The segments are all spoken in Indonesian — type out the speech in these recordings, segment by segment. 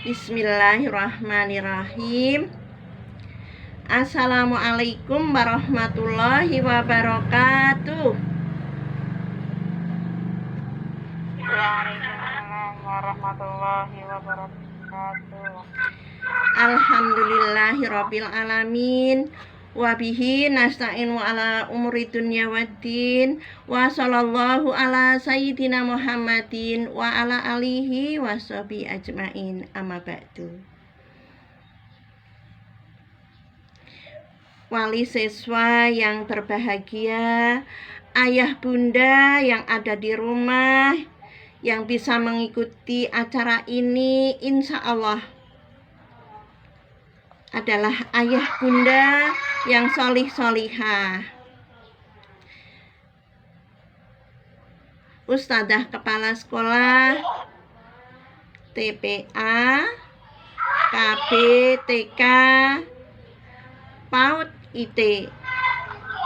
Bismillahirrahmanirrahim. Assalamualaikum warahmatullahi wabarakatuh. Waalaikumsalam warahmatullahi wabarakatuh. Alhamdulillahirabbil alamin. Wabihi nasta'in wa ala umuri dunya waddin. Wa sallallahu ala sayyidina Muhammadin wa ala alihi wa sahbihi ajmain. Amma ba'du. Wali siswa yang berbahagia, ayah bunda yang ada di rumah, yang bisa mengikuti acara ini, insya Allah adalah ayah bunda yang solih-solihah. Ustadzah kepala sekolah, TPA, KB, TK, PAUD, IT,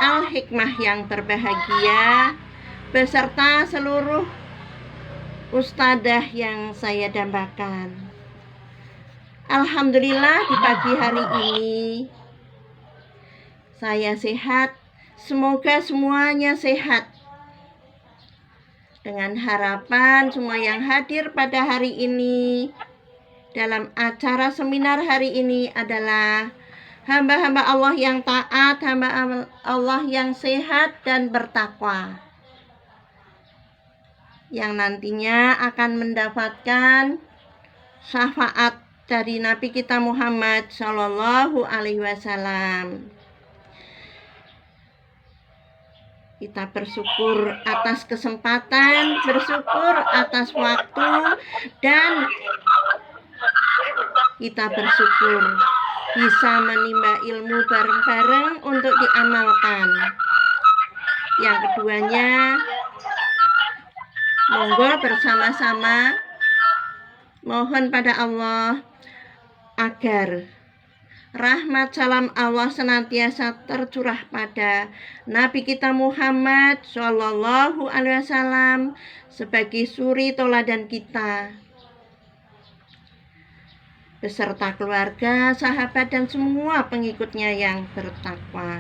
Al-Hikmah yang berbahagia, beserta seluruh ustadzah yang saya dambakan. Alhamdulillah di pagi hari ini saya sehat. Semoga semuanya sehat. Dengan harapan semua yang hadir pada hari ini dalam acara seminar hari ini adalah hamba-hamba Allah yang taat, hamba Allah yang sehat dan bertakwa, yang nantinya akan mendapatkan syafaat dari Nabi kita Muhammad Shallallahu Alaihi Wasallam. Kita bersyukur atas kesempatan, bersyukur atas waktu, dan kita bersyukur bisa menimba ilmu bareng-bareng untuk diamalkan. Yang keduanya, monggo bersama-sama mohon pada Allah agar rahmat salam Allah senantiasa tercurah pada Nabi kita Muhammad Shallallahu Alaihi Wasallam sebagai suri toladan kita, beserta keluarga, sahabat, dan semua pengikutnya yang bertakwa.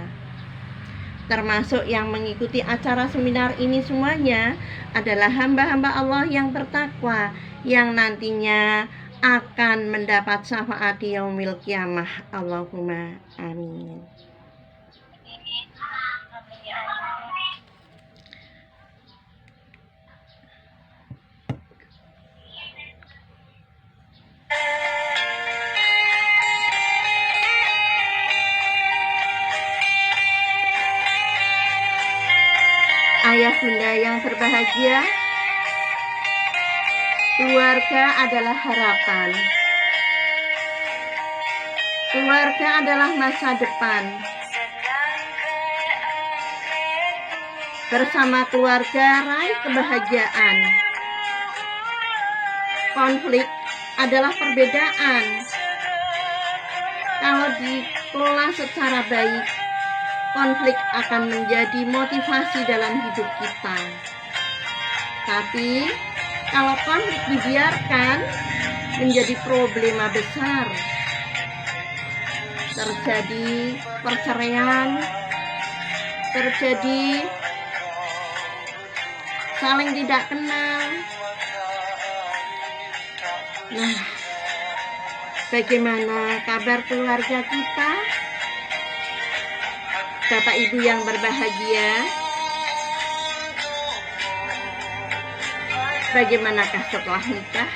Termasuk yang mengikuti acara seminar ini semuanya adalah hamba-hamba Allah yang bertakwa, yang nantinya akan mendapat syafaat di yaumil qiyamah. Allahumma amin. Ayah bunda yang berbahagia, keluarga adalah harapan. Keluarga adalah masa depan. Bersama keluarga raih kebahagiaan. Konflik adalah perbedaan. Kalau dikelola secara baik, konflik akan menjadi motivasi dalam hidup kita. Tapi kalau konflik dibiarkan, menjadi problema besar. Terjadi perceraian, terjadi saling tidak kenal. Nah, bagaimana kabar keluarga kita? Bapak Ibu yang berbahagia, bagaimanakah setelah nikah?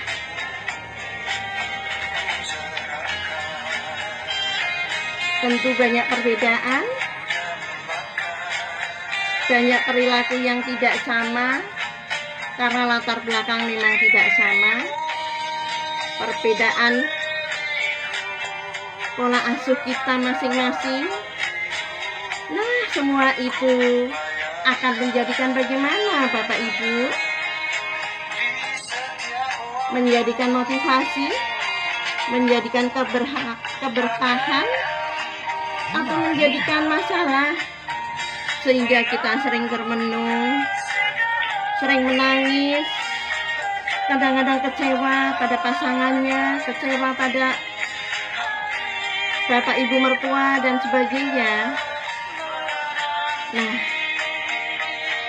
Tentu banyak perbedaan, banyak perilaku yang tidak sama, karena latar belakang memang tidak sama. Perbedaan pola asuh kita masing-masing. Nah, semua itu akan menjadikan bagaimana Bapak Ibu? Menjadikan motivasi, menjadikan keberkahan, atau menjadikan masalah, sehingga kita sering termenung, sering menangis, kadang-kadang kecewa pada pasangannya, kecewa pada bapak ibu mertua dan sebagainya. Nah,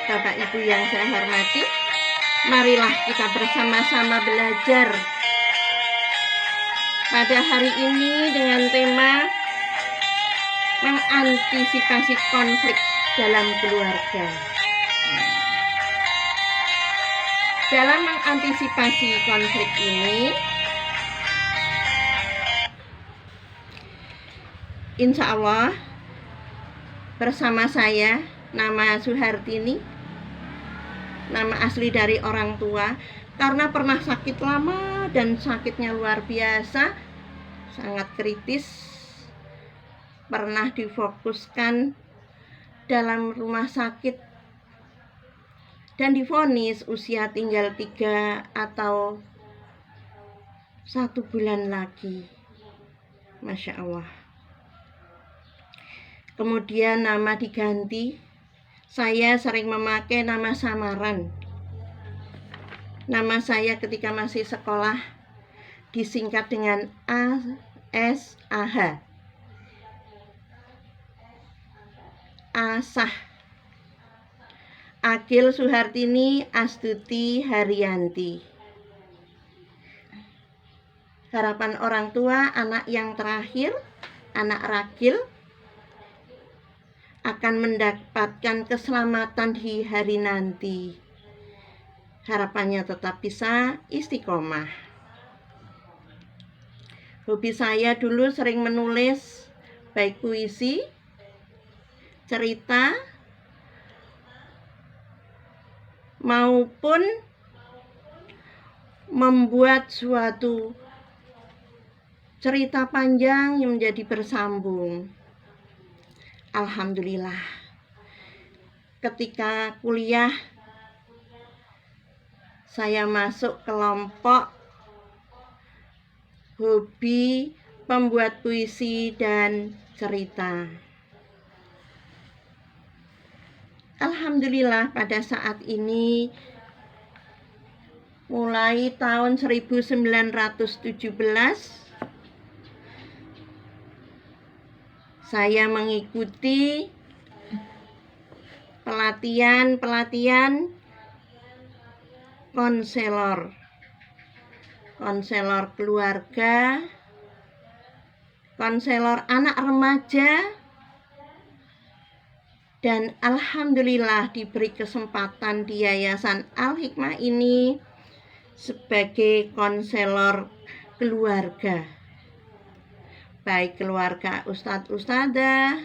bapak ibu yang saya hormati, marilah kita bersama-sama belajar pada hari ini dengan tema mengantisipasi konflik dalam keluarga. Dalam mengantisipasi konflik ini, insya Allah bersama saya, nama Suhartini, nama asli dari orang tua, karena pernah sakit lama dan sakitnya luar biasa, sangat kritis, pernah difokuskan dalam rumah sakit dan divonis usia tinggal 3 atau 1 bulan lagi. Masya Allah. Kemudian nama diganti. Saya sering memakai nama samaran. Nama saya ketika masih sekolah disingkat dengan ASAH. Asah. Agil Suhartini Astuti Haryanti. Harapan orang tua, anak yang terakhir, anak ragil, akan mendapatkan keselamatan di hari nanti. Harapannya tetap bisa istiqomah. Hobi saya dulu sering menulis, baik puisi, cerita, maupun membuat suatu cerita panjang yang menjadi bersambung. Alhamdulillah, ketika kuliah saya masuk kelompok hobi pembuat puisi dan cerita. Alhamdulillah pada saat ini mulai tahun 1917 saya mengikuti pelatihan konselor keluarga, konselor anak remaja, dan alhamdulillah diberi kesempatan di Yayasan Al-Hikmah ini sebagai konselor keluarga, baik keluarga ustadz-ustadzah,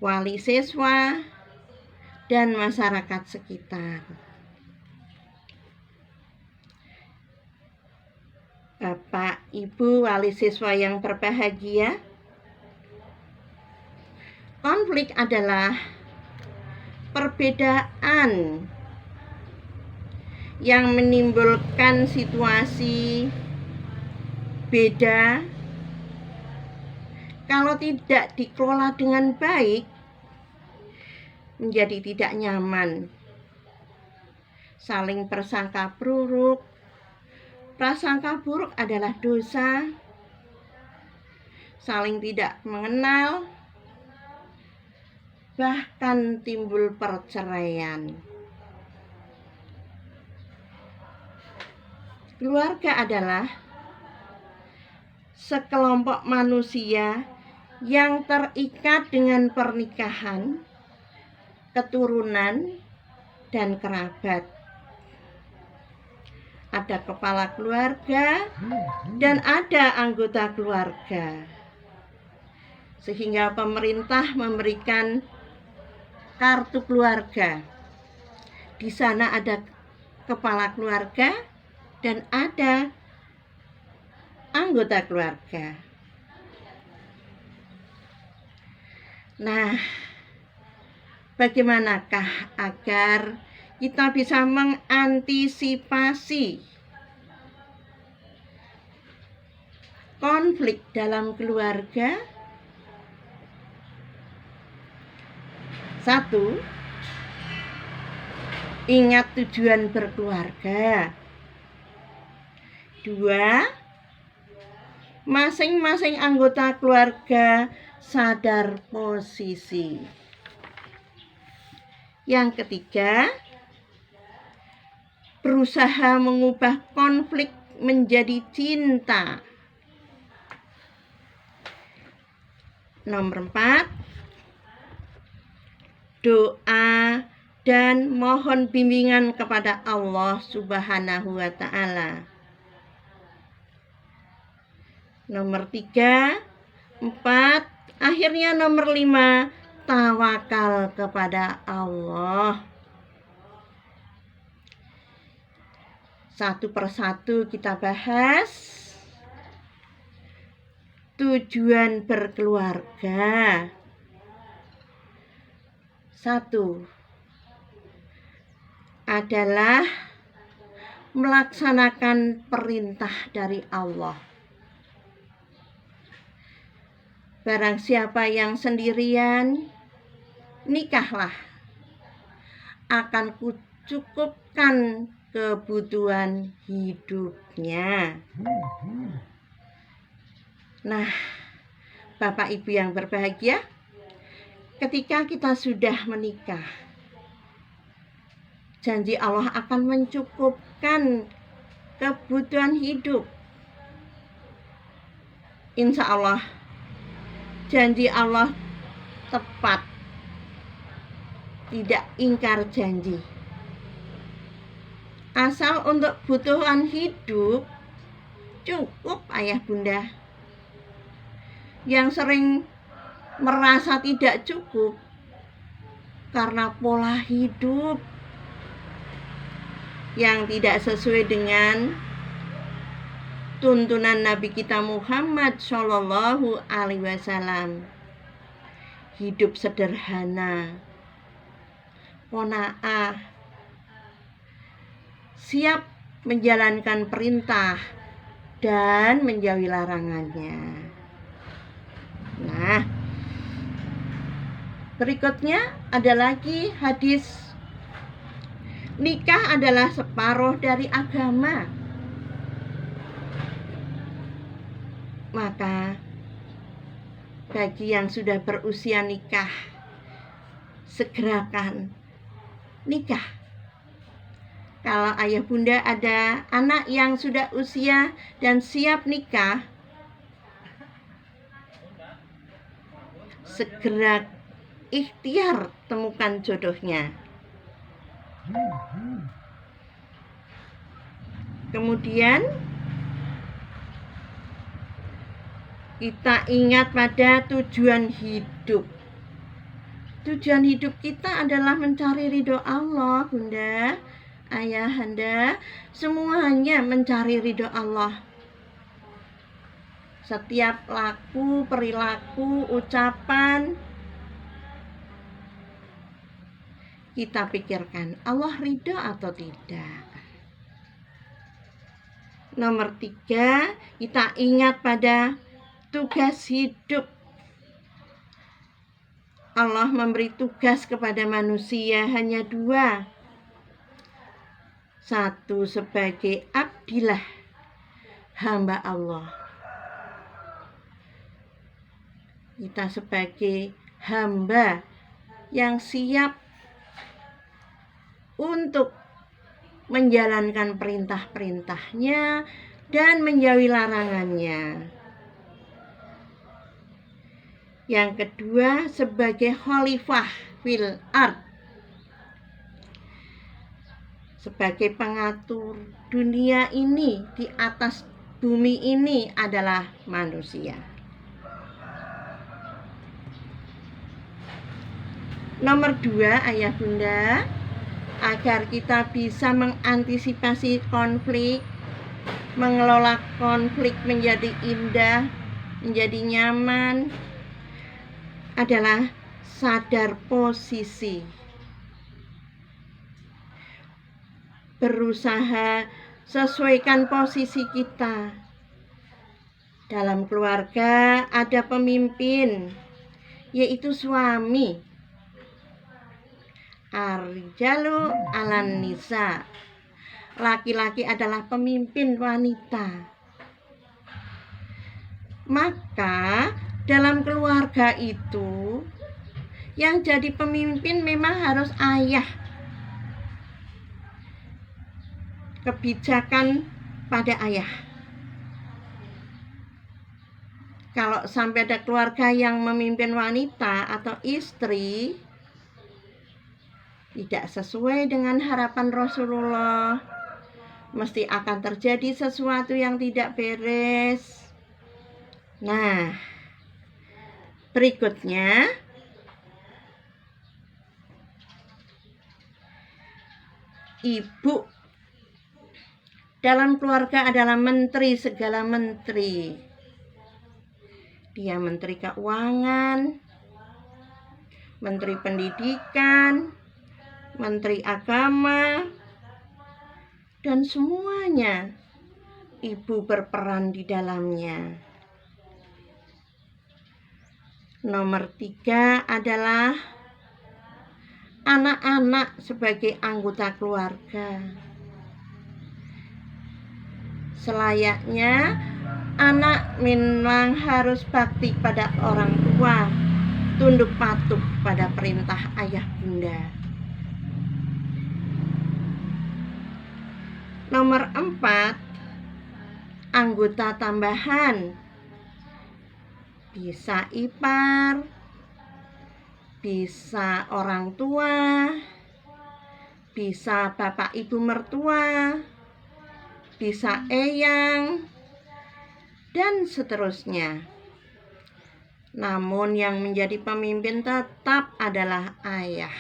wali siswa, dan masyarakat sekitar. Bapak, Ibu, wali siswa yang berbahagia, konflik adalah perbedaan yang menimbulkan situasi beda. Kalau tidak dikelola dengan baik, menjadi tidak nyaman, saling prasangka buruk. Prasangka buruk adalah dosa, saling tidak mengenal, bahkan timbul perceraian. Keluarga adalah sekelompok manusia yang terikat dengan pernikahan, keturunan, dan kerabat. Ada kepala keluarga dan ada anggota keluarga. Sehingga pemerintah memberikan kartu keluarga. Di sana ada kepala keluarga dan ada anggota keluarga. Nah, bagaimanakah agar kita bisa mengantisipasi konflik dalam keluarga? 1. ingat tujuan berkeluarga. 2, masing-masing anggota keluarga sadar posisi. Yang ketiga, berusaha mengubah konflik menjadi cinta. Nomor 4, doa dan mohon bimbingan kepada Allah Subhanahu wa Ta'ala. Nomor 3, 4, akhirnya nomor 5, tawakal kepada Allah. Satu persatu kita bahas. Tujuan berkeluarga. 1 adalah melaksanakan perintah dari Allah. Barang siapa yang sendirian, nikahlah, akan kucukupkan kebutuhan hidupnya. Nah, Bapak Ibu yang berbahagia, ketika kita sudah menikah, janji Allah akan mencukupkan kebutuhan hidup. Insya Allah, janji Allah tepat, tidak ingkar janji. Asal untuk kebutuhan hidup cukup, ayah bunda. Yang sering merasa tidak cukup karena pola hidup yang tidak sesuai dengan tuntunan Nabi kita Muhammad Shallallahu Alaihi Wasallam. Hidup sederhana, qanaah, siap menjalankan perintah dan menjauhi larangannya. Nah, berikutnya ada lagi hadis, nikah adalah separuh dari agama. Maka bagi yang sudah berusia nikah, segerakan nikah. Kalau ayah bunda ada anak yang sudah usia dan siap nikah, segera ikhtiar temukan jodohnya. Kemudian kita ingat pada tujuan hidup. Tujuan hidup kita adalah mencari ridho Allah, bunda, ayahanda, semuanya mencari ridho Allah. Setiap laku, perilaku, ucapan, kita pikirkan Allah ridho atau tidak. Nomor 3, kita ingat pada tugas hidup. Allah memberi tugas kepada manusia hanya 2. 1 sebagai abdilah, hamba Allah. Kita sebagai hamba yang siap untuk menjalankan perintah-perintahnya dan menjauhi larangannya. Yang kedua, sebagai khalifah fil ard, sebagai pengatur dunia ini, di atas bumi ini adalah manusia. Nomor 2, ayah bunda, agar kita bisa mengantisipasi konflik, mengelola konflik menjadi indah, menjadi nyaman, adalah sadar posisi. Berusaha sesuaikan posisi kita. Dalam keluarga ada pemimpin, yaitu suami. Ar-rijalu 'alan nisa. Laki-laki adalah pemimpin wanita. Maka dalam keluarga itu yang jadi pemimpin memang harus ayah. Kebijakan pada ayah. Kalau sampai ada keluarga yang memimpin wanita atau istri tidak sesuai dengan harapan Rasulullah, mesti akan terjadi sesuatu yang tidak beres. Nah, berikutnya ibu dalam keluarga adalah menteri segala menteri. Dia menteri keuangan, menteri pendidikan, menteri agama, dan semuanya ibu berperan di dalamnya. Nomor 3 adalah anak-anak sebagai anggota keluarga. Selayaknya anak memang harus bakti pada orang tua, tunduk patuh pada perintah ayah bunda. Nomor 4, anggota tambahan. Bisa ipar, bisa orang tua, bisa bapak ibu mertua, bisa eyang, dan seterusnya. Namun yang menjadi pemimpin tetap adalah ayah.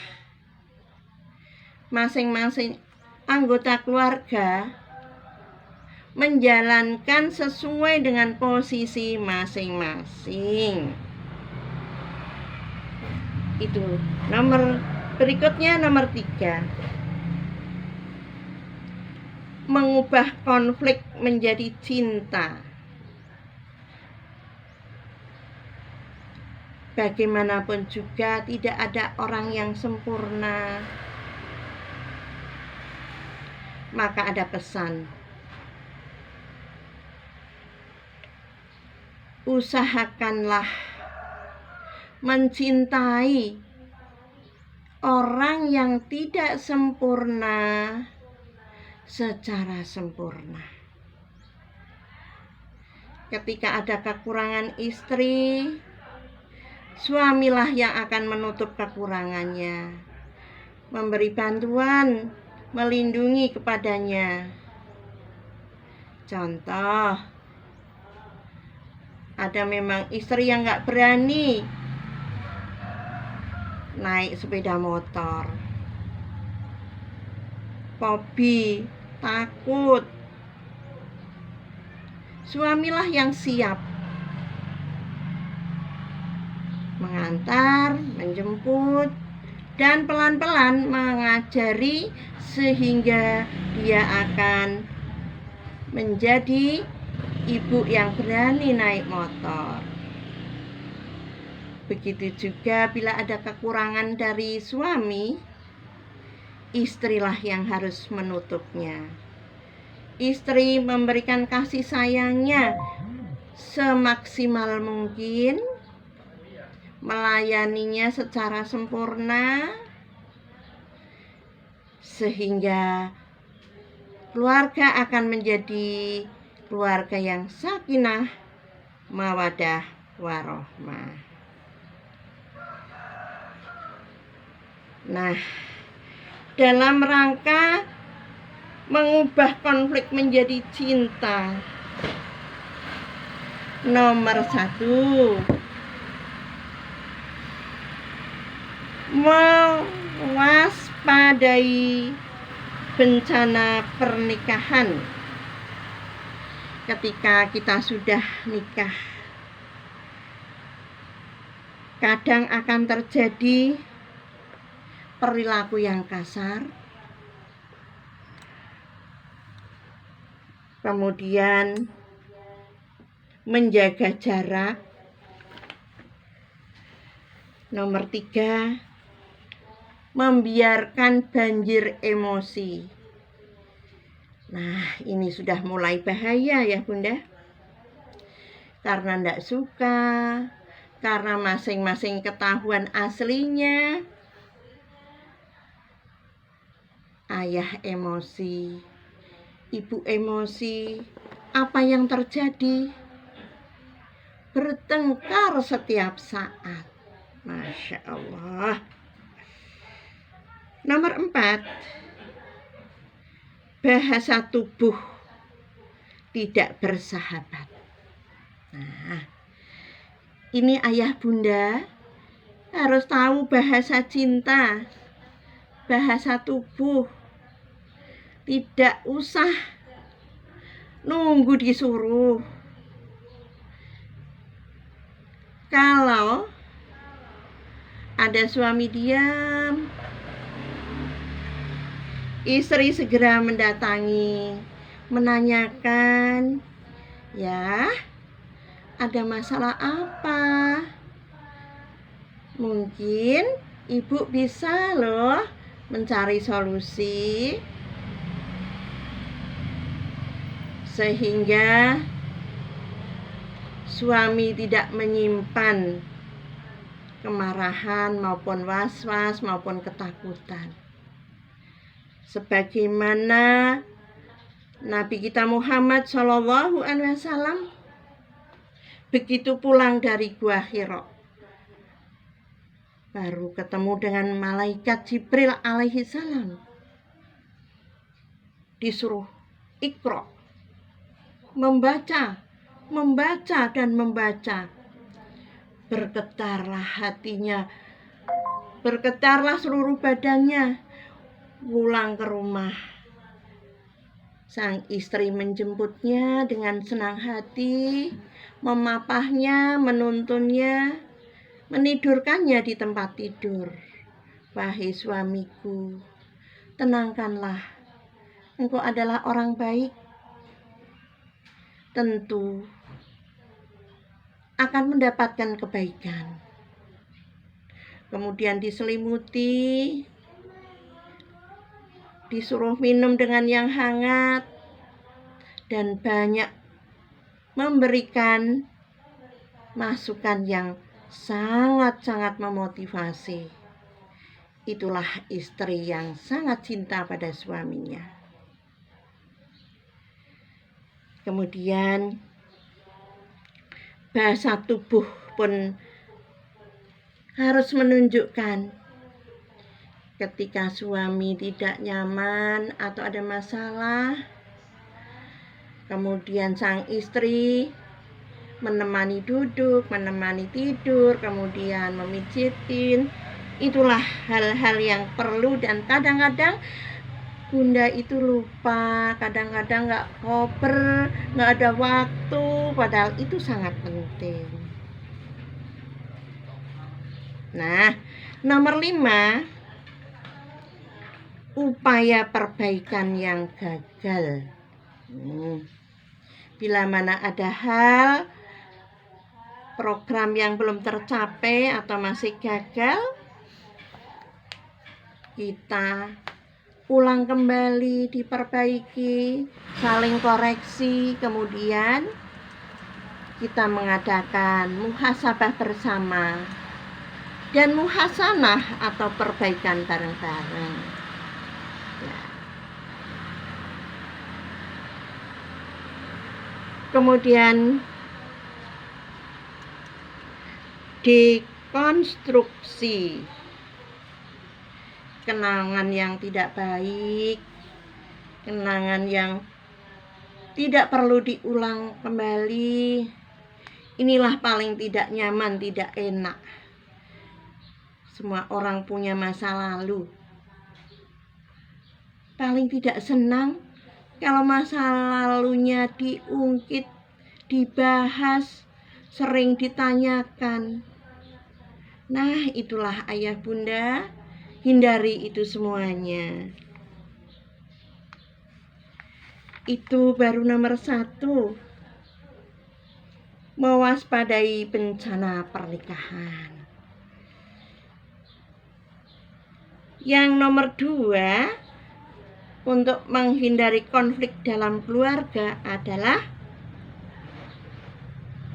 Masing-masing anggota keluarga menjalankan sesuai dengan posisi masing-masing. Itu berikutnya nomor 3. Mengubah konflik menjadi cinta. Bagaimanapun juga tidak ada orang yang sempurna. Maka ada pesan. Usahakanlah mencintai orang yang tidak sempurna secara sempurna. Ketika ada kekurangan istri, suamilah yang akan menutup kekurangannya, memberi bantuan, melindungi kepadanya. Contoh, ada memang istri yang gak berani naik sepeda motor, hobi, takut. Suamilah yang siap mengantar, menjemput, dan pelan-pelan mengajari sehingga dia akan menjadi ibu yang berani naik motor. Begitu juga bila ada kekurangan dari suami, istrilah yang harus menutupnya. Istri memberikan kasih sayangnya semaksimal mungkin, melayaninya secara sempurna, sehingga keluarga akan menjadi keluarga yang sakinah, mawadah, warohmah. Nah, dalam rangka mengubah konflik menjadi cinta, nomor 1, mewaspadai bencana pernikahan. Ketika kita sudah nikah, kadang akan terjadi perilaku yang kasar, kemudian menjaga jarak. Nomor 3, membiarkan banjir emosi. Nah, ini sudah mulai bahaya ya Bunda. Karena tidak suka, karena masing-masing ketahuan aslinya. Ayah emosi, ibu emosi, apa yang terjadi? Bertengkar setiap saat. Masya Allah. Nomor 4, bahasa tubuh tidak bersahabat. Nah, ini ayah bunda harus tahu bahasa cinta, bahasa tubuh. Tidak usah nunggu disuruh. Kalau ada suami diam, istri segera mendatangi, menanyakan, ya, ada masalah apa? Mungkin ibu bisa loh mencari solusi sehingga suami tidak menyimpan kemarahan maupun was-was maupun ketakutan. Sebagaimana Nabi kita Muhammad SAW begitu pulang dari Gua Hira, baru ketemu dengan malaikat Jibril alaihissalam. Disuruh Iqra, membaca dan membaca. Bergetarlah hatinya, bergetarlah seluruh badannya. Pulang ke rumah, sang istri menjemputnya dengan senang hati, memapahnya, menuntunnya, menidurkannya di tempat tidur. Wahai suamiku, tenangkanlah, engkau adalah orang baik. Tentu akan mendapatkan kebaikan. Kemudian diselimuti, disuruh minum dengan yang hangat, dan banyak memberikan masukan yang sangat-sangat memotivasi. Itulah istri yang sangat cinta pada suaminya. Kemudian bahasa tubuh pun harus menunjukkan ketika suami tidak nyaman atau ada masalah. Kemudian sang istri menemani duduk, menemani tidur, kemudian memijitin. Itulah hal-hal yang perlu, dan kadang-kadang bunda itu lupa, kadang-kadang gak koper, gak ada waktu, padahal itu sangat penting. Nah, nomor 5, upaya perbaikan yang gagal. Bila mana ada hal, program yang belum tercapai atau masih gagal, kita ulang kembali, diperbaiki, saling koreksi, kemudian kita mengadakan muhasabah bersama dan muhasanah atau perbaikan bareng-bareng. Ya. Kemudian dekonstruksi kenangan yang tidak baik, kenangan yang tidak perlu diulang kembali. Inilah paling tidak nyaman, tidak enak. Semua orang punya masa lalu. Paling tidak senang kalau masa lalunya diungkit, dibahas, sering ditanyakan. Nah, itulah ayah bunda, hindari itu semuanya. Itu baru nomor 1, mewaspadai bencana pernikahan. Yang nomor 2, untuk menghindari konflik dalam keluarga adalah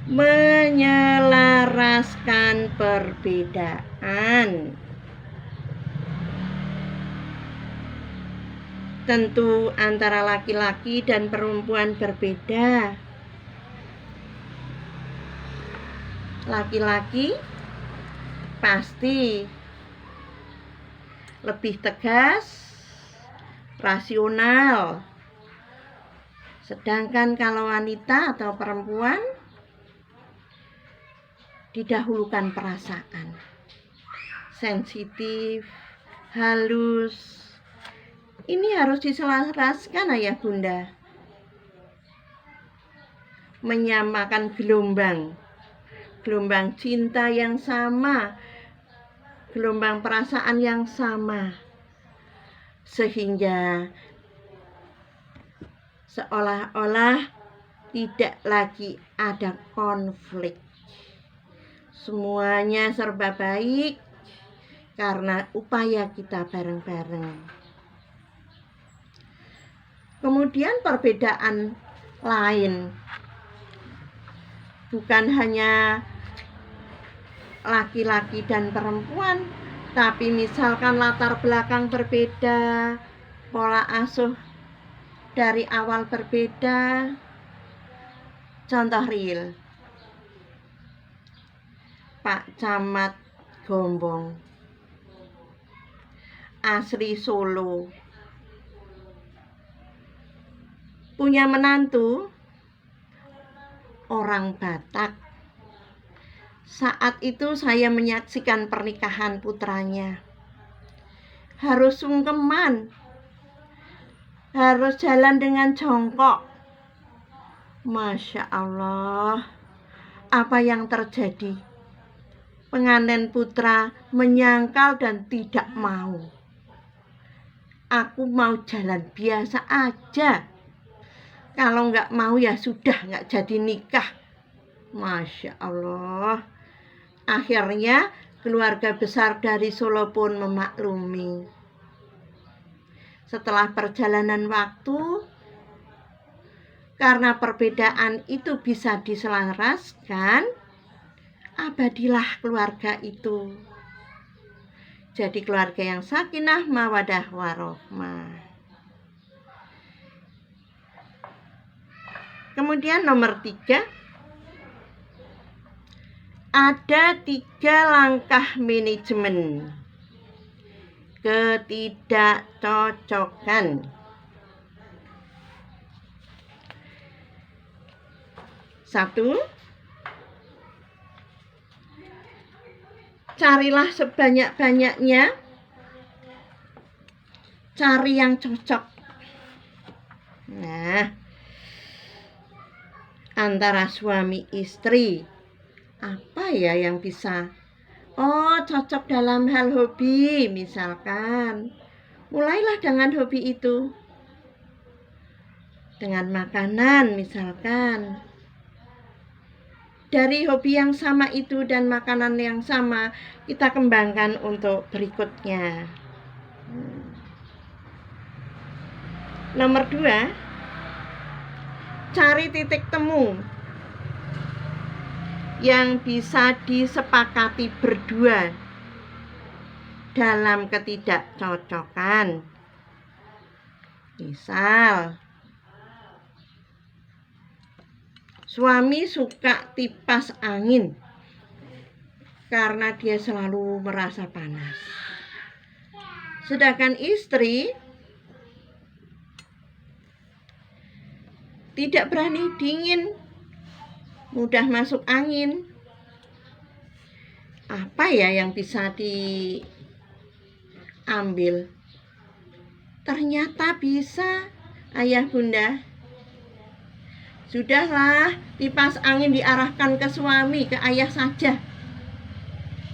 menyelaraskan perbedaan. Tentu antara laki-laki dan perempuan berbeda. Laki-laki pasti lebih tegas, rasional. Sedangkan kalau wanita atau perempuan didahulukan perasaan, sensitif, halus. Ini harus diselaraskan ayah bunda. Menyamakan gelombang cinta yang sama, gelombang perasaan yang sama, sehingga seolah-olah tidak lagi ada konflik. Semuanya serba baik karena upaya kita bareng-bareng. Kemudian perbedaan lain, bukan hanya laki-laki dan perempuan, tapi misalkan latar belakang berbeda, pola asuh dari awal berbeda. Contoh real, Pak Camat Gombong, asli Solo, punya menantu orang Batak. Saat itu saya menyaksikan pernikahan putranya. Harus sungkeman, harus jalan dengan jongkok. Masya Allah, apa yang terjadi? Pengantin putra menyangkal dan tidak mau. Aku mau jalan biasa aja. Kalau nggak mau ya sudah, nggak jadi nikah. Masya Allah. Akhirnya keluarga besar dari Solo pun memaklumi. Setelah perjalanan waktu, karena perbedaan itu bisa diselaraskan, abadilah keluarga itu. Jadi keluarga yang sakinah, mawadah, warohmah. Kemudian nomor 3, ada 3 langkah manajemen ketidakcocokan. 1, carilah sebanyak-banyaknya, cari yang cocok. Nah, antara suami istri, apa ya yang bisa? Oh, cocok dalam hal hobi misalkan. Mulailah dengan hobi itu. Dengan makanan misalkan. Dari hobi yang sama itu dan makanan yang sama, kita kembangkan untuk berikutnya. Nomor 2, cari titik temu yang bisa disepakati berdua dalam ketidakcocokan. Misal, suami suka kipas angin karena dia selalu merasa panas. Sedangkan istri tidak berani dingin, mudah masuk angin. Apa ya yang bisa diambil? Ternyata bisa, ayah bunda. Sudahlah, kipas angin diarahkan ke suami, ke ayah saja.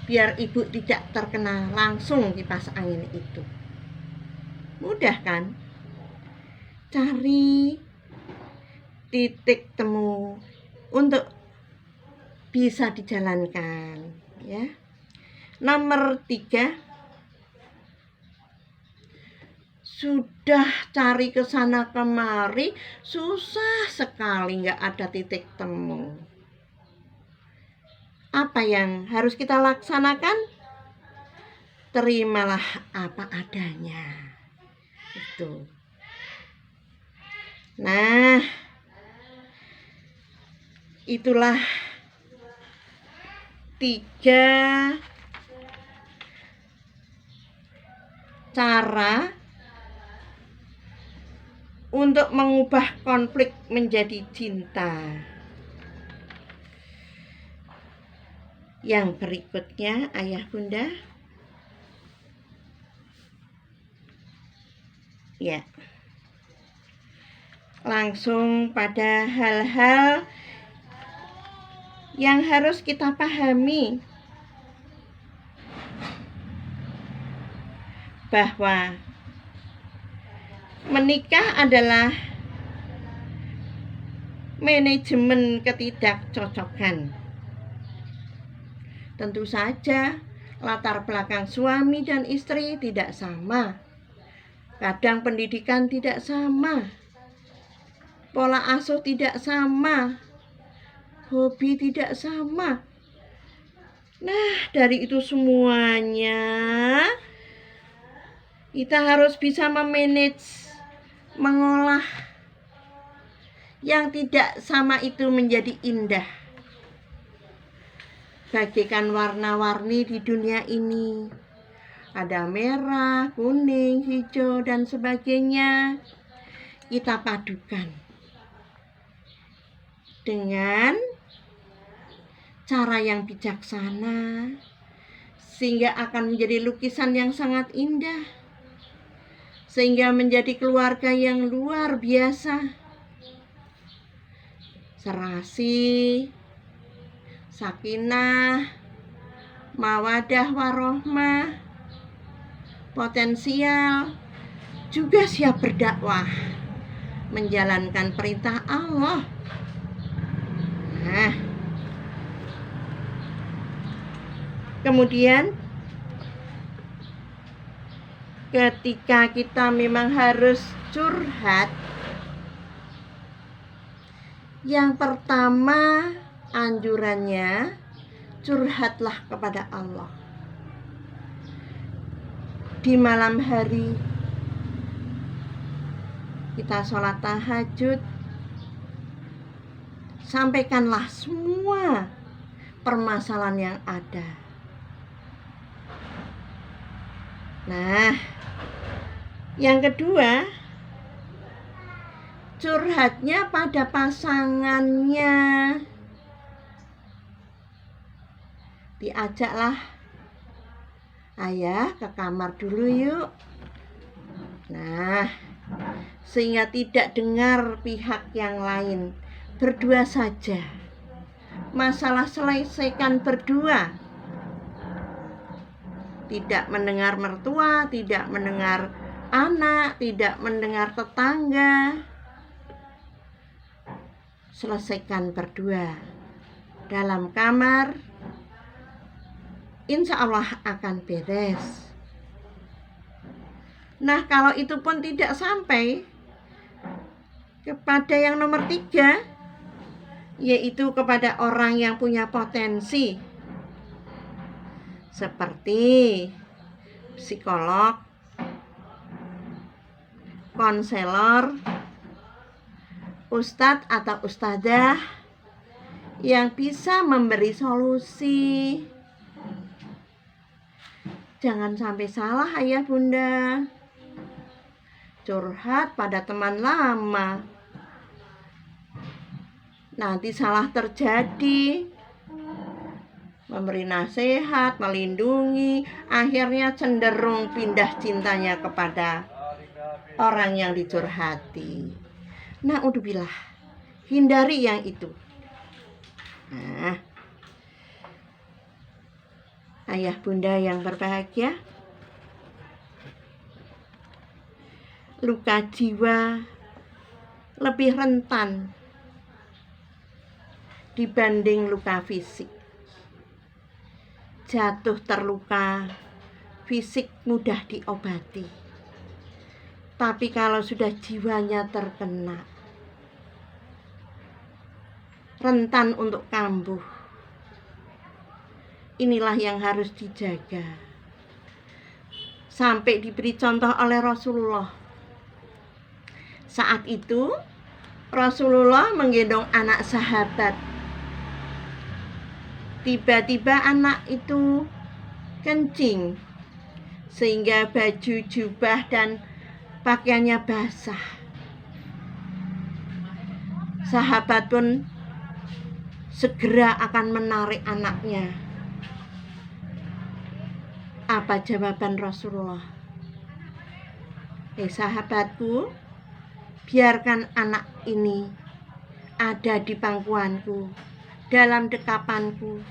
Biar ibu tidak terkena langsung kipas angin itu. Mudah kan? Cari titik temu untuk bisa dijalankan, ya. Nomor 3, sudah cari ke sana kemari, susah sekali, nggak ada titik temu. Apa yang harus kita laksanakan? Terimalah apa adanya. Itu. Nah, itulah 3 cara untuk mengubah konflik menjadi cinta. Yang berikutnya, ayah bunda. Ya. Langsung pada hal-hal yang harus kita pahami, bahwa menikah adalah manajemen ketidakcocokan. Tentu saja latar belakang suami dan istri tidak sama. Kadang pendidikan tidak sama, pola asuh tidak sama, hobi tidak sama. Nah, dari itu semuanya kita harus bisa memanage, mengolah yang tidak sama itu menjadi indah. Bagaikan warna-warni di dunia ini. Ada merah, kuning, hijau, dan sebagainya. Kita padukan dengan cara yang bijaksana, sehingga akan menjadi lukisan yang sangat indah, sehingga menjadi keluarga yang luar biasa. Serasi, sakinah, mawadah warohmah, potensial, juga siap berdakwah, menjalankan perintah Allah. Nah, kemudian ketika kita memang harus curhat, yang pertama anjurannya, curhatlah kepada Allah. Di malam hari kita sholat tahajud, sampaikanlah semua permasalahan yang ada. Nah, yang kedua, curhatnya pada pasangannya. Diajaklah, ayah ke kamar dulu yuk. Nah, sehingga tidak dengar pihak yang lain, berdua saja. Masalah selesaikan berdua. Tidak mendengar mertua, tidak mendengar anak, tidak mendengar tetangga. Selesaikan berdua dalam kamar, insya Allah akan beres. Nah, kalau itu pun tidak sampai kepada yang nomor 3, yaitu kepada orang yang punya potensi, seperti psikolog, konselor, ustadz atau ustadzah yang bisa memberi solusi. Jangan sampai salah ayah bunda, curhat pada teman lama, nanti salah terjadi. Memberi nasihat, melindungi, akhirnya cenderung pindah cintanya kepada orang yang dicurhati. Na'udzubillah, hindari yang itu. Nah, ayah bunda yang berbahagia, luka jiwa lebih rentan dibanding luka fisik. Jatuh terluka, fisik mudah diobati. Tapi kalau sudah jiwanya terkena, rentan untuk kambuh. Inilah yang harus dijaga. Sampai diberi contoh oleh Rasulullah. Saat itu Rasulullah menggendong anak sahabat. Tiba-tiba anak itu kencing, sehingga baju, jubah, dan pakaiannya basah. Sahabat pun segera akan menarik anaknya. Apa jawaban Rasulullah? Sahabatku, biarkan anak ini ada di pangkuanku, dalam dekapanku.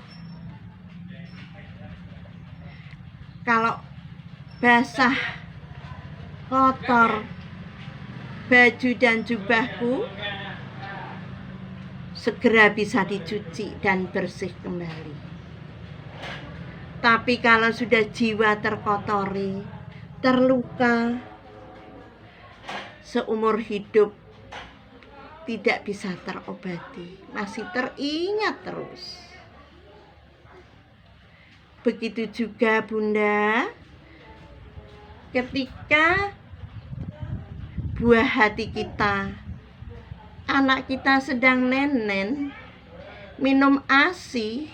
Kalau basah, kotor baju dan jubahku, segera bisa dicuci dan bersih kembali. Tapi kalau sudah jiwa terkotori, terluka, seumur hidup tidak bisa terobati, masih teringat terus. Begitu juga Bunda, ketika buah hati kita, anak kita sedang nenen, minum ASI,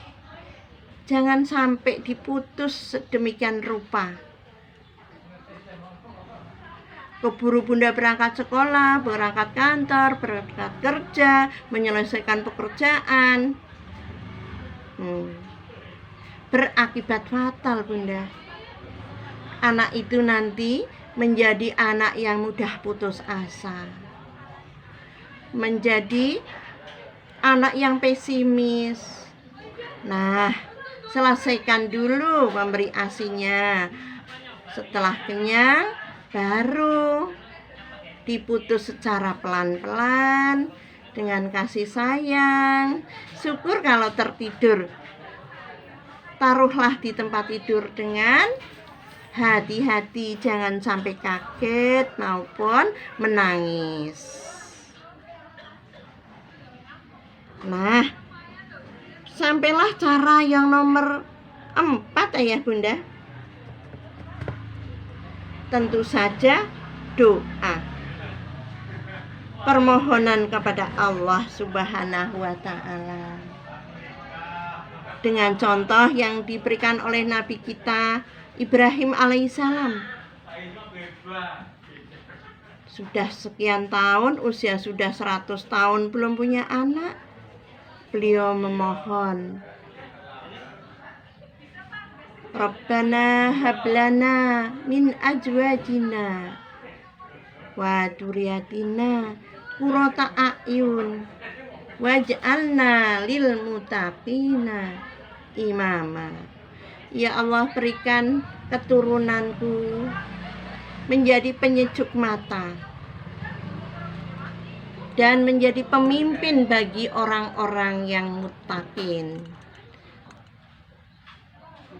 jangan sampai diputus sedemikian rupa. Keburu Bunda berangkat sekolah, berangkat kantor, berangkat kerja, menyelesaikan pekerjaan. Berakibat fatal Bunda. Anak itu nanti menjadi anak yang mudah putus asa, menjadi anak yang pesimis. Nah, selesaikan dulu memberi ASINya. Setelah kenyang, baru diputus secara pelan-pelan dengan kasih sayang. Syukur kalau tertidur, taruhlah di tempat tidur dengan hati-hati, jangan sampai kaget maupun menangis. Nah, sampailah cara yang nomor 4 ya Bunda. Tentu saja doa, permohonan kepada Allah Subhanahu wa Ta'ala, dengan contoh yang diberikan oleh Nabi kita Ibrahim alaihissalam. Sudah sekian tahun, usia sudah 100 tahun belum punya anak. Beliau memohon, Rabbana hablana min azwajina wa dzurriyyatina qurrata a'yun waj'alna lil muttaqina imama. Ya Allah, berikan keturunanku menjadi penyejuk mata dan menjadi pemimpin bagi orang-orang yang muttaqin.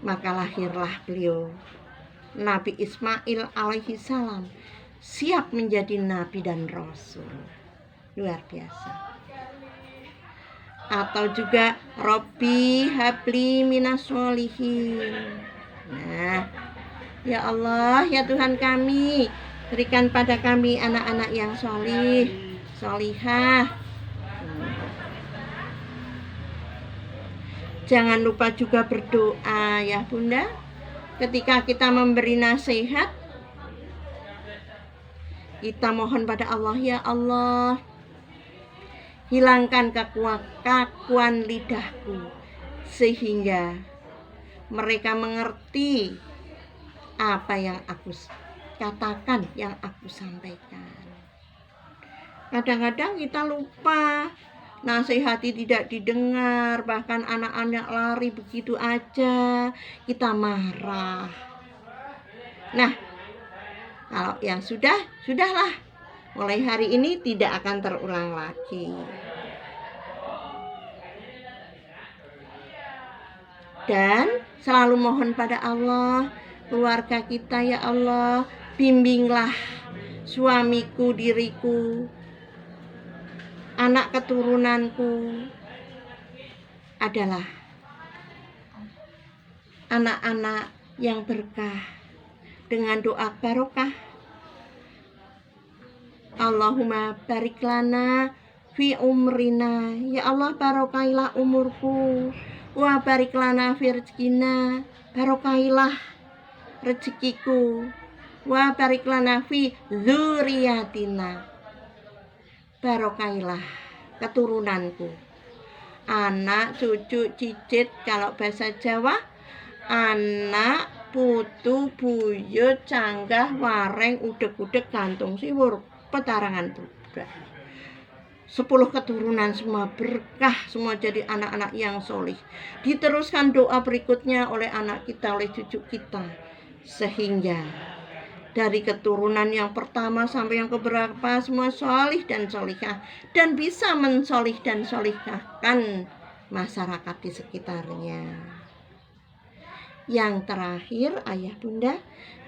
Maka lahirlah beliau, Nabi Ismail alaihissalam, siap menjadi nabi dan rasul. Luar biasa. Atau juga Robbi habli minas sholihin. Nah, ya Allah, ya Tuhan kami, berikan pada kami anak-anak yang sholih, sholihah. Jangan lupa juga berdoa ya Bunda. Ketika kita memberi nasihat, kita mohon pada Allah, ya Allah, hilangkan kekakuan lidahku, sehingga mereka mengerti apa yang aku katakan, yang aku sampaikan. Kadang-kadang kita lupa, nasihati tidak didengar, bahkan anak-anak lari begitu aja, kita marah. Nah, kalau yang sudahlah. Mulai hari ini tidak akan terulang lagi. Dan selalu mohon pada Allah, keluarga kita ya Allah, bimbinglah suamiku, diriku, anak keturunanku adalah anak-anak yang berkah dengan doa barokah. Allahumma barik lana fi umrina, ya Allah barokailah umurku, wa barik lana fi rezekina, barokailah rezekiku, wa barik lana fi dzurriyyatina, barokailah keturunanku, anak, cucu, cicit, kalau bahasa Jawa anak, putu, buyut, canggah, wareng, udeg-udeg, gantung siwur, petarangan budak. 10 keturunan semua berkah, semua jadi anak-anak yang solih. Diteruskan doa berikutnya oleh anak kita, oleh cucu kita, sehingga dari keturunan yang pertama sampai yang keberapa semua solih dan solihah, dan bisa mensolih dan solihahkan masyarakat di sekitarnya. Yang terakhir, ayah bunda,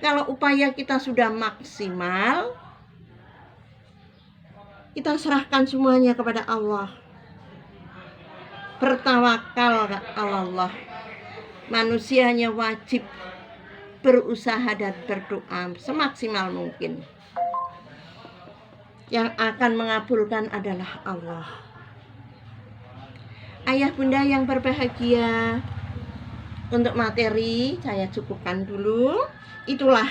kalau upaya kita sudah maksimal, kita serahkan semuanya kepada Allah. Bertawakal ke Allah. Manusia hanya wajib berusaha dan berdoa semaksimal mungkin. Yang akan mengabulkan adalah Allah. Ayah bunda yang berbahagia, untuk materi saya cukupkan dulu. Itulah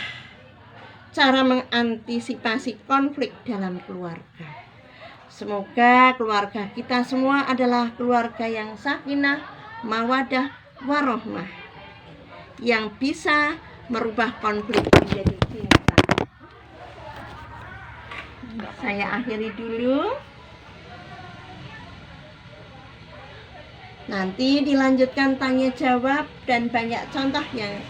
cara mengantisipasi konflik dalam keluarga. Semoga keluarga kita semua adalah keluarga yang sakinah, mawadah, warohmah, yang bisa merubah konflik menjadi cinta. Saya akhiri dulu. Nanti dilanjutkan tanya jawab dan banyak contoh yang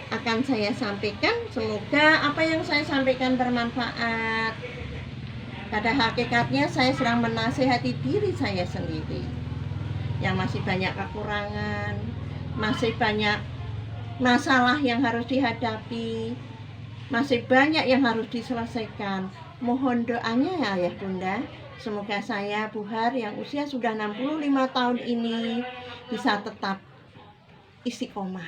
akan saya sampaikan. Semoga apa yang saya sampaikan bermanfaat. Pada hakikatnya saya sedang menasihati diri saya sendiri yang masih banyak kekurangan, masih banyak masalah yang harus dihadapi, masih banyak yang harus diselesaikan. Mohon doanya ya ayah bunda, semoga saya Buhar yang usia sudah 65 tahun ini bisa tetap istiqomah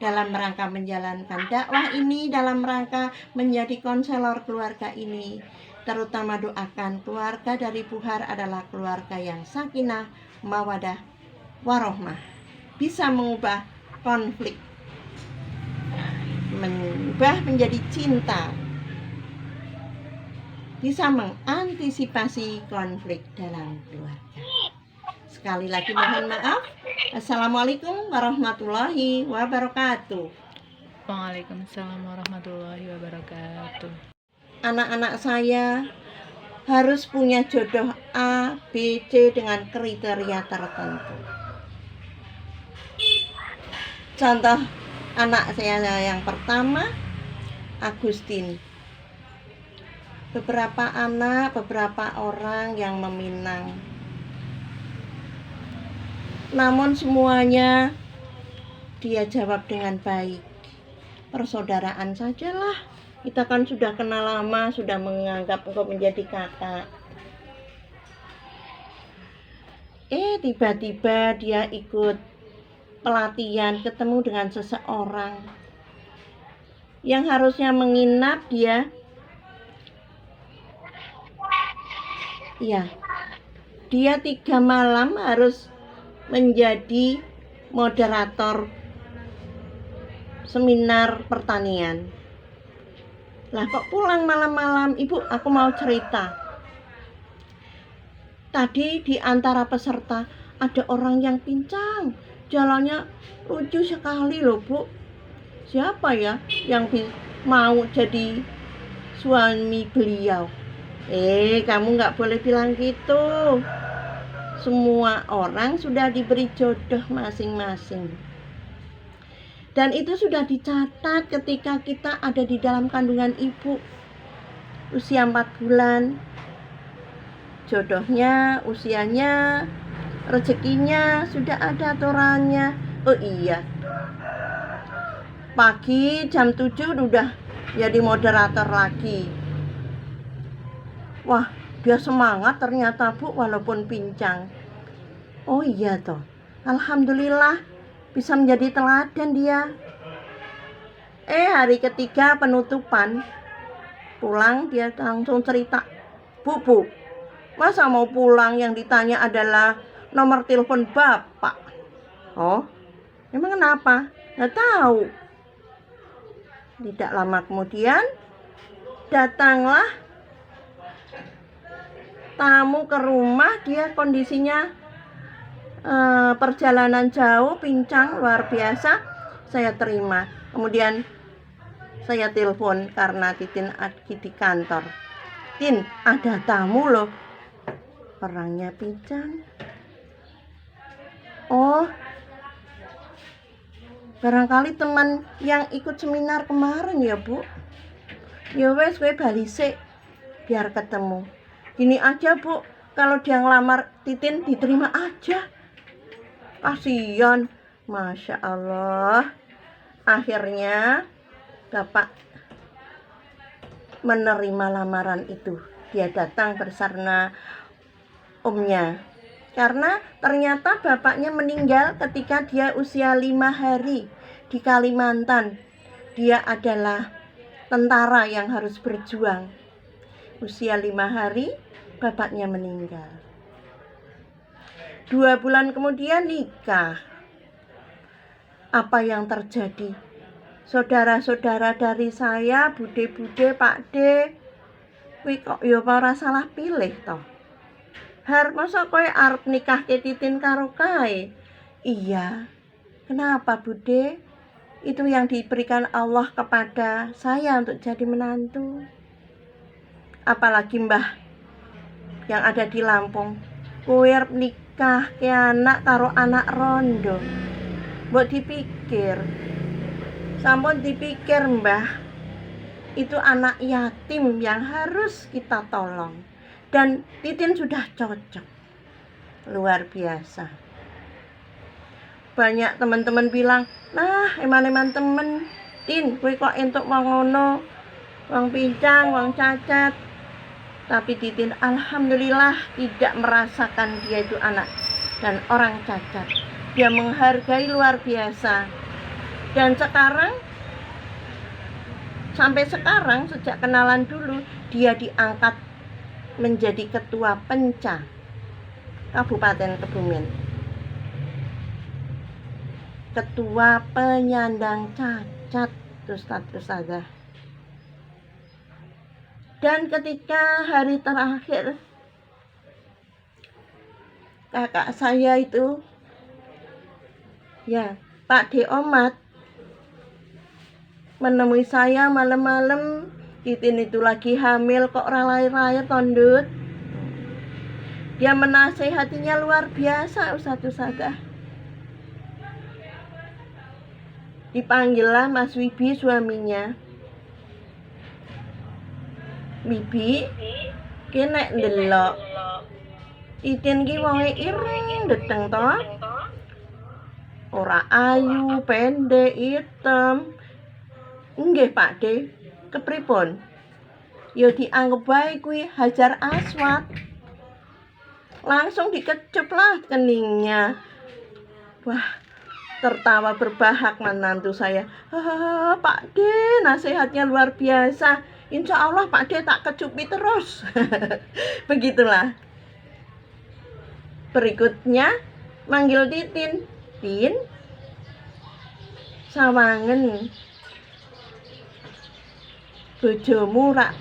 dalam rangka menjalankan dakwah ini, dalam rangka menjadi konselor keluarga ini. Terutama doakan keluarga dari Buhar adalah keluarga yang sakinah, mawadah, warohmah, bisa mengubah konflik, mengubah menjadi cinta, bisa mengantisipasi konflik dalam keluarga. Sekali lagi mohon maaf. Assalamualaikum warahmatullahi wabarakatuh. Waalaikumsalam warahmatullahi wabarakatuh. Anak-anak saya harus punya jodoh A, B, C dengan kriteria tertentu. Contoh anak saya yang pertama, Agustin. Beberapa orang yang meminang. Namun semuanya dia jawab dengan baik. Persaudaraan sajalah. Kita kan sudah kenal lama, sudah menganggap engkau menjadi kakak. Tiba-tiba dia ikut pelatihan, ketemu dengan seseorang yang harusnya menginap dia. Ya, dia 3 malam harus menjadi moderator seminar pertanian. Lah kok pulang malam-malam? Ibu, aku mau cerita. Tadi di antara peserta ada orang yang pincang. Jalannya lucu sekali loh, Bu. Siapa ya yang mau jadi suami beliau? Kamu nggak boleh bilang gitu. Semua orang sudah diberi jodoh masing-masing. Dan itu sudah dicatat ketika kita ada di dalam kandungan ibu. Usia 4 bulan. Jodohnya, usianya, rezekinya sudah ada aturannya. Oh iya. Pagi jam 7 udah jadi moderator lagi. Wah, dia semangat ternyata Bu, walaupun pincang. Oh iya toh, alhamdulillah bisa menjadi teladan dia. Hari ketiga penutupan, pulang dia langsung cerita, Bu, masa mau pulang yang ditanya adalah nomor telepon Bapak? Oh, emang kenapa? Nggak tahu. Tidak lama kemudian, datanglah tamu ke rumah. Dia kondisinya perjalanan jauh, pincang, luar biasa. Saya terima. Kemudian saya telepon karena Titin lagi di kantor. Tin, ada tamu loh. Orangnya pincang. Oh, barangkali teman yang ikut seminar kemarin ya Bu. Ya wes, gue bali sik biar ketemu. Gini aja Bu, kalau dia ngelamar Titin diterima aja. Kasihan. Masya Allah. Akhirnya Bapak menerima lamaran itu. Dia datang bersama omnya. Karena ternyata bapaknya meninggal ketika dia usia 5 hari di Kalimantan. Dia adalah tentara yang harus berjuang. Usia 5 hari, bapaknya meninggal. 2 bulan kemudian nikah. Apa yang terjadi? Saudara-saudara dari saya, bude-bude, Pak D, kuwi kok ya ora salah pilih toh. Har, masa kowe arep nikah ke Titin karo kae? Iya. Kenapa, Bude? Itu yang diberikan Allah kepada saya untuk jadi menantu. Apalagi Mbah yang ada di Lampung. Kowe arep nikah ke anak karo anak rondo. Mbok dipikir. Sampun dipikir, Mbah. Itu anak yatim yang harus kita tolong. Dan Titin sudah cocok. Luar biasa. Banyak teman-teman bilang, nah eman-eman temen Tin, kowe kok entuk wong ngono, wong pincang, wong cacat. Tapi Titin alhamdulillah tidak merasakan dia itu anak dan orang cacat. Dia menghargai luar biasa. Dan sekarang, sampai sekarang, sejak kenalan dulu, dia diangkat menjadi ketua Penca Kabupaten Kebumen, ketua penyandang cacat, Ustadzah. Dan ketika hari terakhir kakak saya itu, ya Pak D. Omat, menemui saya malam-malam. Titin itu lagi hamil kok lahir tondut. Dia menasehatinya luar biasa, Ustadzah. Dipanggillah Mas Wibi, suaminya. Wibi, kene ndelok Titin ki wonge ireng deteng to. Ora ayu, pendek, hitam. Nggih Pak D, kepripun? Ya dianggep bae kuwi Hajar Aswad. Langsung dikecup lah keningnya. Wah, tertawa berbahak menantu saya. Pak D, nasihatnya luar biasa. Insya Allah Pak D tak kecupi terus. Begitulah. Berikutnya manggil Titin. Tin, sawangen bojomu rak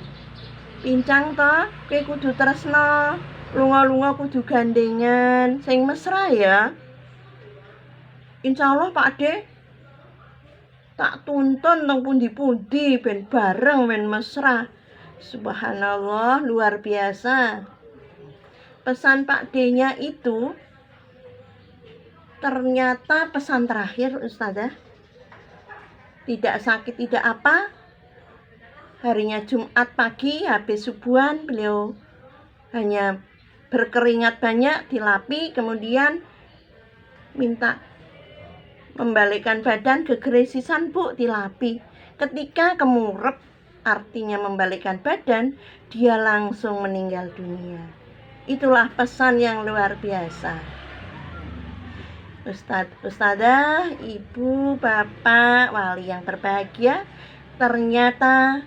pincang to, kowe kudu tresno, lunga-lunga kudu gandengan, sing mesra ya. Insya Allah Pak D tak tuntun nang pundi-pundi ben bareng ben mesra. Subhanallah, luar biasa. Pesan Pak D-nya itu ternyata pesan terakhir, Ustazah. Tidak sakit, tidak apa. Harinya Jumat pagi, habis subuhan, beliau hanya berkeringat banyak, dilapi, kemudian minta membalikkan badan, kegeresisan Bu, dilapi. Ketika kemurep, artinya membalikkan badan, dia langsung meninggal dunia. Itulah pesan yang luar biasa. Ustadzah, ibu, bapak, wali yang berbahagia, ternyata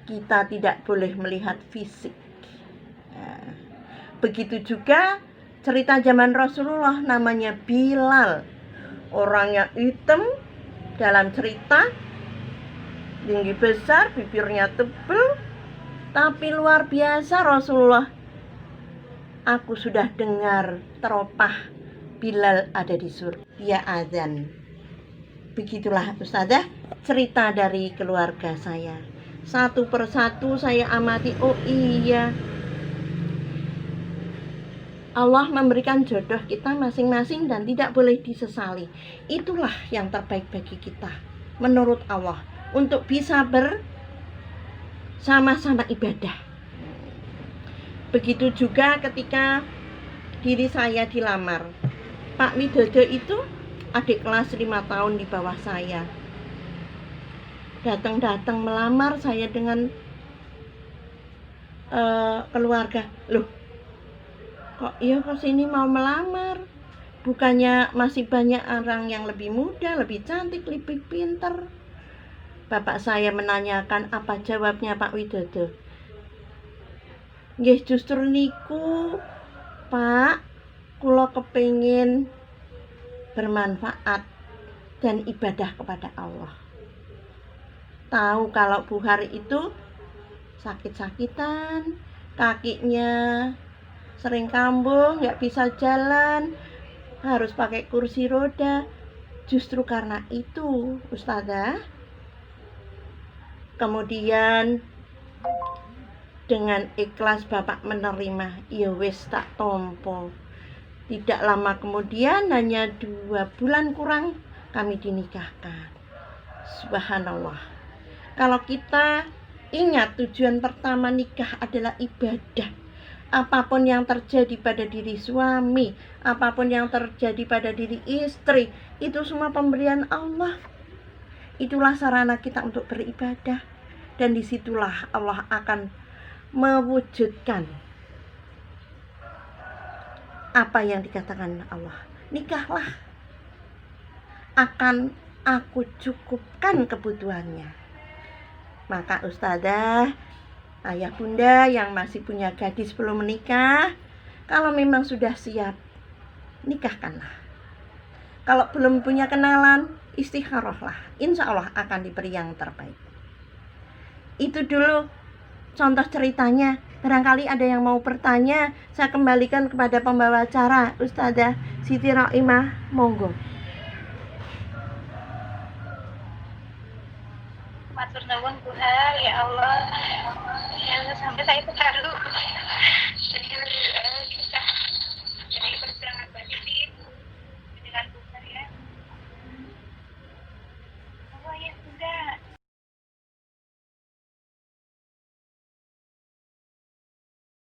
kita tidak boleh melihat fisik. Nah, begitu juga cerita zaman Rasulullah, namanya Bilal. Orangnya hitam dalam cerita, tinggi besar, bibirnya tebal, tapi luar biasa Rasulullah. Aku sudah dengar teropah Bilal ada di surga, dia azan. Begitulah Ustazah cerita dari keluarga saya. Satu persatu saya amati, oh iya, Allah memberikan jodoh kita masing-masing dan tidak boleh disesali. Itulah yang terbaik bagi kita menurut Allah, untuk bisa bersama-sama ibadah. Begitu juga ketika diri saya dilamar. Pak Widodo itu adik kelas 5 tahun di bawah saya. Datang-datang melamar saya dengan keluarga. Loh, kok iya kesini mau melamar? Bukannya masih banyak orang yang lebih muda, lebih cantik, lebih pintar? Bapak saya menanyakan, apa jawabnya Pak Widodo? Nggih, justru niku Pak, kula kepengin bermanfaat dan ibadah kepada Allah. Tahu kalau Bu Hari itu sakit-sakitan, kakinya sering kambuh, nggak bisa jalan, harus pakai kursi roda. Justru karena itu, Ustazah, kemudian dengan ikhlas Bapak menerima, ya wis tak tompo. Tidak lama kemudian, hanya 2 bulan kurang, kami dinikahkan. Subhanallah. Kalau kita ingat tujuan pertama nikah adalah ibadah. Apapun yang terjadi pada diri suami, apapun yang terjadi pada diri istri, itu semua pemberian Allah. Itulah sarana kita untuk beribadah. Dan disitulah Allah akan mewujudkan apa yang dikatakan Allah. Nikahlah, akan aku cukupkan kebutuhannya. Maka Ustazah, ayah bunda yang masih punya gadis belum menikah, kalau memang sudah siap, nikahkanlah. Kalau belum punya kenalan, istikharahlah. Insya Allah akan diberi yang terbaik. Itu dulu contoh ceritanya. Barangkali ada yang mau bertanya, saya kembalikan kepada pembawa acara, Ustazah Siti Roimah, monggo. Matur nuwun Bu Har, ya Allah. Ya sampai saya terharu.